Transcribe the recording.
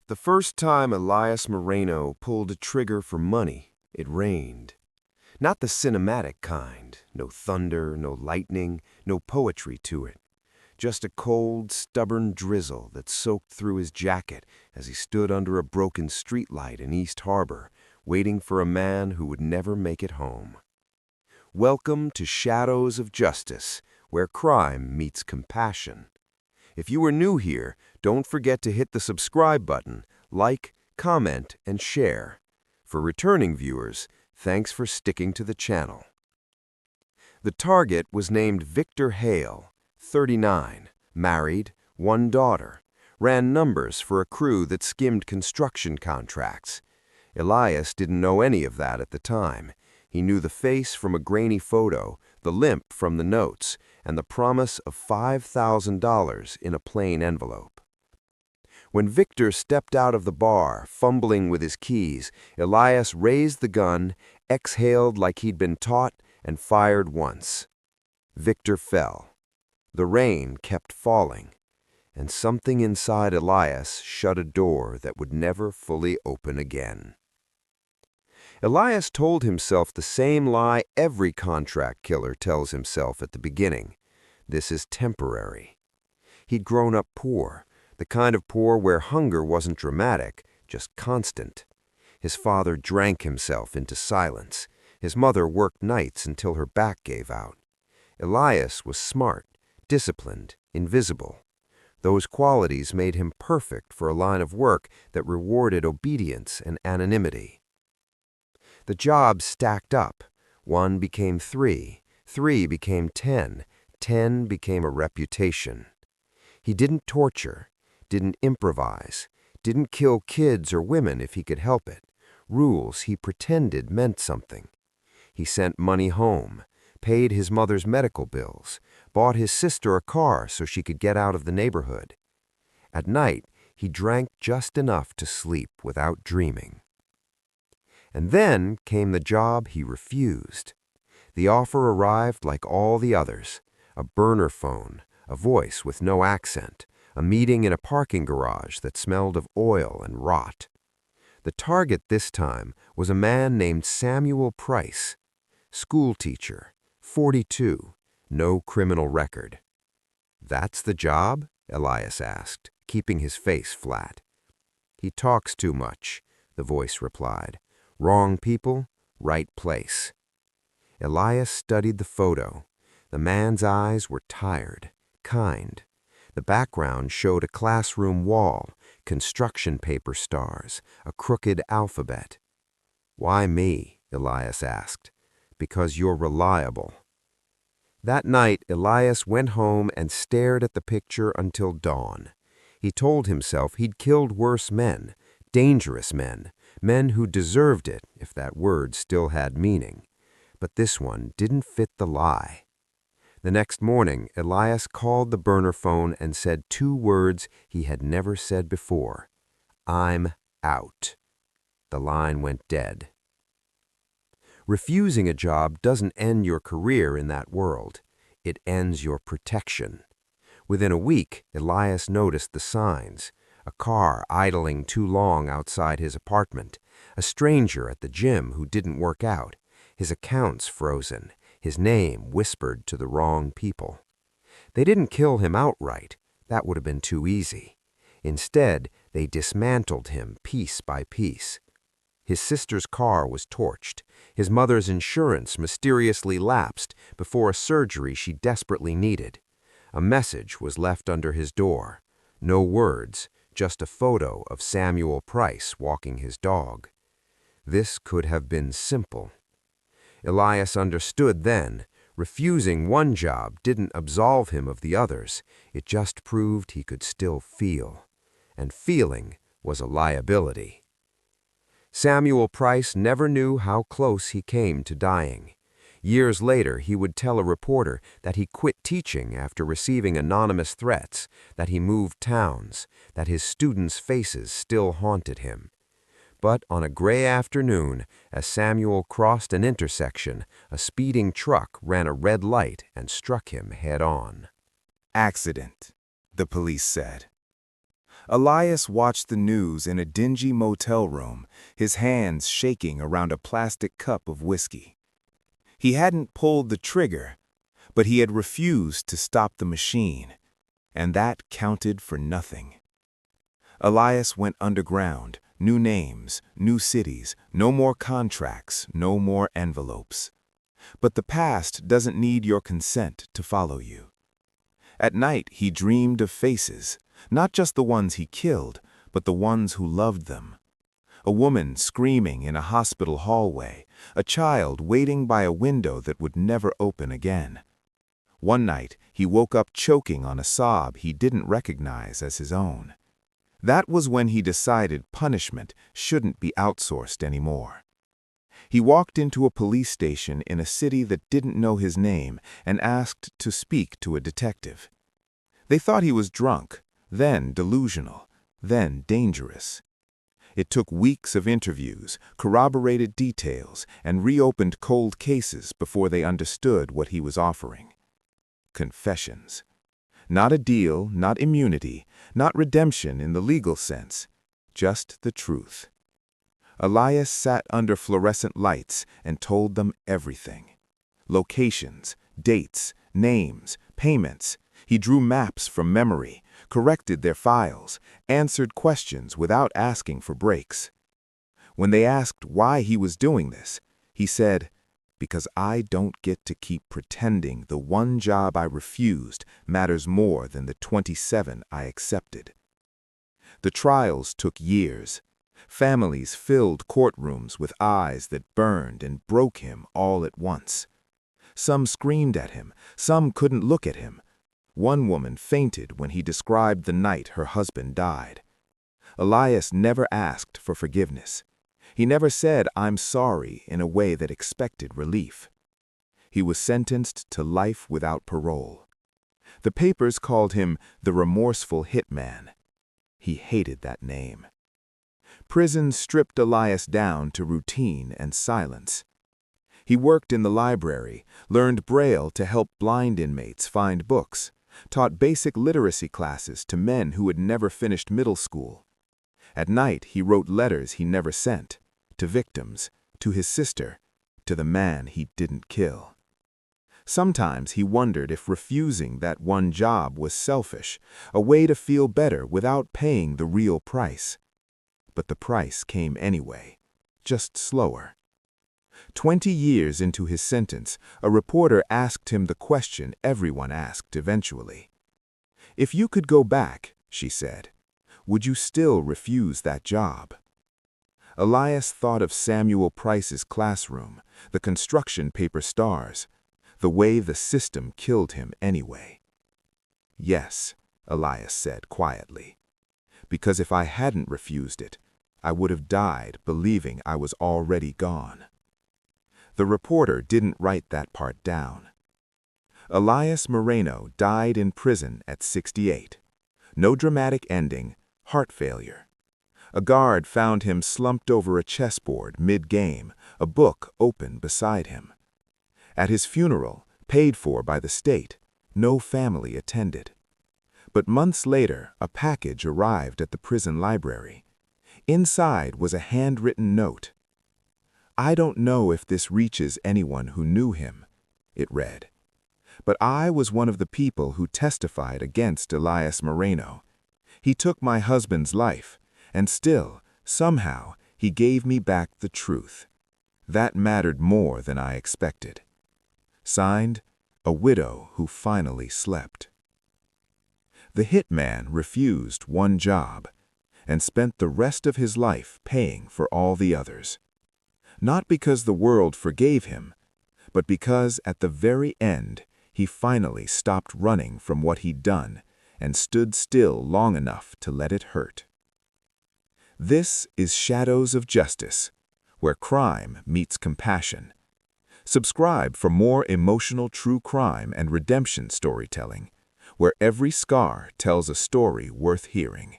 The first time Elias Moreno pulled a trigger for money, it rained. Not the cinematic kind, no thunder, no lightning, no poetry to it. Just a cold, stubborn drizzle that soaked through his jacket as he stood under a broken streetlight in East Harbor, waiting for a man who would never make it home. Welcome to Shadows of Justice, where crime meets compassion. If you are new here, don't forget to hit the subscribe button, like, comment, and share. For returning viewers, thanks for sticking to the channel. The target was named Victor Hale, 39, married, one daughter, ran numbers for a crew that skimmed construction contracts. Elias didn't know any of that at the time. He knew the face from a grainy photo, the limp from the notes, and the promise of $5,000 in a plain envelope. When Victor stepped out of the bar, fumbling with his keys, Elias raised the gun, exhaled like he'd been taught, and fired once. Victor fell. The rain kept falling, and something inside Elias shut a door that would never fully open again. Elias told himself the same lie every contract killer tells himself at the beginning. This is temporary. He'd grown up poor, the kind of poor where hunger wasn't dramatic, just constant. His father drank himself into silence. His mother worked nights until her back gave out. Elias was smart, disciplined, invisible. Those qualities made him perfect for a line of work that rewarded obedience and anonymity. The jobs stacked up. 1 became 3, 3 became 10, 10 became a reputation. He didn't torture, didn't improvise, didn't kill kids or women if he could help it. Rules he pretended meant something. He sent money home, paid his mother's medical bills, bought his sister a car so she could get out of the neighborhood. At night, he drank just enough to sleep without dreaming. And then came the job he refused. The offer arrived like all the others, a burner phone, a voice with no accent, a meeting in a parking garage that smelled of oil and rot. The target this time was a man named Samuel Price, schoolteacher, 42, no criminal record. "That's the job?" Elias asked, keeping his face flat. "He talks too much," the voice replied. "Wrong people, right place." Elias studied the photo. The man's eyes were tired, kind. The background showed a classroom wall, construction paper stars, a crooked alphabet. "Why me?" Elias asked. "Because you're reliable." That night, Elias went home and stared at the picture until dawn. He told himself he'd killed worse men, dangerous men, men who deserved it, if that word still had meaning. But this one didn't fit the lie. The next morning, Elias called the burner phone and said 2 words he had never said before. "I'm out." The line went dead. Refusing a job doesn't end your career in that world. It ends your protection. Within a week, Elias noticed the signs. A car idling too long outside his apartment, a stranger at the gym who didn't work out, his accounts frozen, his name whispered to the wrong people. They didn't kill him outright. That would have been too easy. Instead, they dismantled him piece by piece. His sister's car was torched. His mother's insurance mysteriously lapsed before a surgery she desperately needed. A message was left under his door. No words, just a photo of Samuel Price walking his dog. This could have been simple. Elias understood then. Refusing one job didn't absolve him of the others. It just proved he could still feel. And feeling was a liability. Samuel Price never knew how close he came to dying. Years later, he would tell a reporter that he quit teaching after receiving anonymous threats, that he moved towns, that his students' faces still haunted him. But on a gray afternoon, as Samuel crossed an intersection, a speeding truck ran a red light and struck him head-on. Accident, the police said. Elias watched the news in a dingy motel room, his hands shaking around a plastic cup of whiskey. He hadn't pulled the trigger, but he had refused to stop the machine, and that counted for nothing. Elias went underground, new names, new cities, no more contracts, no more envelopes. But the past doesn't need your consent to follow you. At night, he dreamed of faces, not just the ones he killed, but the ones who loved them. A woman screaming in a hospital hallway, a child waiting by a window that would never open again. One night, he woke up choking on a sob he didn't recognize as his own. That was when he decided punishment shouldn't be outsourced anymore. He walked into a police station in a city that didn't know his name and asked to speak to a detective. They thought he was drunk, then delusional, then dangerous. It took weeks of interviews, corroborated details, and reopened cold cases before they understood what he was offering. Confessions. Not a deal, not immunity, not redemption in the legal sense, just the truth. Elias sat under fluorescent lights and told them everything. Locations, dates, names, payments. He drew maps from memory, corrected their files, answered questions without asking for breaks. When they asked why he was doing this, he said, "Because I don't get to keep pretending the one job I refused matters more than the 27 I accepted." The trials took years. Families filled courtrooms with eyes that burned and broke him all at once. Some screamed at him, some couldn't look at him. One woman fainted when he described the night her husband died. Elias never asked for forgiveness. He never said, "I'm sorry," in a way that expected relief. He was sentenced to life without parole. The papers called him the remorseful Hitman. He hated that name. Prison stripped Elias down to routine and silence. He worked in the library, learned Braille to help blind inmates find books, taught basic literacy classes to men who had never finished middle school. At night, he wrote letters he never sent, to victims, to his sister, to the man he didn't kill. Sometimes he wondered if refusing that one job was selfish, a way to feel better without paying the real price. But the price came anyway, just slower. 20 years into his sentence, a reporter asked him the question everyone asked eventually. "If you could go back," she said, "would you still refuse that job?" Elias thought of Samuel Price's classroom, the construction paper stars, the way the system killed him anyway. "Yes," Elias said quietly, "because if I hadn't refused it, I would have died believing I was already gone." The reporter didn't write that part down. Elias Moreno died in prison at 68. No dramatic ending, heart failure. A guard found him slumped over a chessboard mid-game, a book open beside him. At his funeral, paid for by the state, no family attended. But months later, a package arrived at the prison library. Inside was a handwritten note. "I don't know if this reaches anyone who knew him," it read. "But I was one of the people who testified against Elias Moreno. He took my husband's life, and still, somehow, he gave me back the truth. That mattered more than I expected." Signed, a widow who finally slept. The hitman refused one job and spent the rest of his life paying for all the others. Not because the world forgave him, but because at the very end he finally stopped running from what he'd done and stood still long enough to let it hurt. This is Shadows of Justice, where crime meets compassion. Subscribe for more emotional true crime and redemption storytelling, where every scar tells a story worth hearing.